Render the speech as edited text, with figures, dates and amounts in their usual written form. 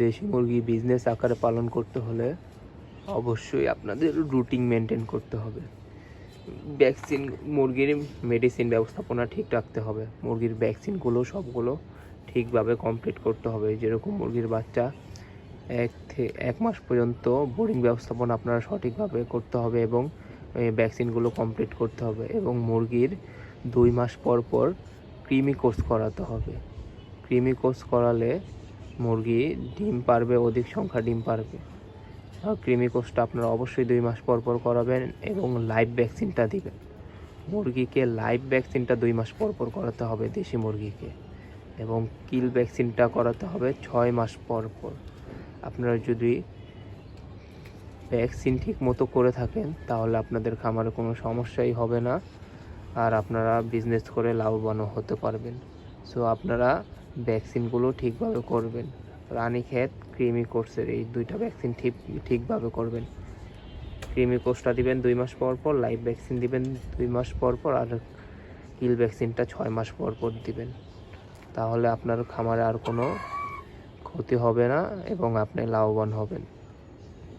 দেশি মুরগি বিজনেস আকারে পালন করতে হলে অবশ্যই আপনাদের রুটিন মেনটেন করতে হবে। ভ্যাকসিন, মুরগির মেডিসিন ব্যবস্থাপনা ঠিক রাখতে হবে। মুরগির ভ্যাকসিনগুলো সবগুলো ঠিকভাবে কমপ্লিট করতে হবে। যেরকম মুরগির বাচ্চা 1 মাস পর্যন্ত বোর্ডিং ব্যবস্থাপনা আপনারা সঠিকভাবে করতে হবে এবং ভ্যাকসিনগুলো কমপ্লিট করতে হবে। এবং মুরগির 2 মাস পর পর কৃমি কোর্স করাতে হবে। কৃমি কোর্স করালে মুরগি ডিম পারবে, অধিক সংখ্যা ডিম পারবে। কৃমি কোর্সটা আপনারা অবশ্যই 2 মাস পর পর করাবেন এবং লাইভ ভ্যাকসিনটা দিবেন। মুরগিকে লাইভ ভ্যাকসিনটা 2 মাস পর পর করাতে হবে দেশি মুরগিকে, এবং কিল ভ্যাকসিনটা করাতে হবে 6 মাস পর পর। আপনারা যদি ভ্যাকসিন ঠিক মতো করে থাকেন তাহলে আপনাদের খামারে কোনো সমস্যাই হবে না, আর আপনারা বিজনেস করে লাভবানও হতে পারবেন। সো আপনারা ভ্যাকসিনগুলো ঠিকভাবে করবেন। রানীক্ষেত কৃমি কোর্সের এই 2টা ভ্যাকসিন ঠিকভাবে করবেন। কৃমি কোর্সটা দিবেন 2 মাস পর পর, লাইভ ভ্যাকসিন দিবেন 2 মাস পর পর, আর কিল ভ্যাকসিনটা 6 মাস পর পর দিবেন। তাহলে আপনার খামারে আর কোনো ক্ষতি হবে না এবং আপনি লাভবান হবেন।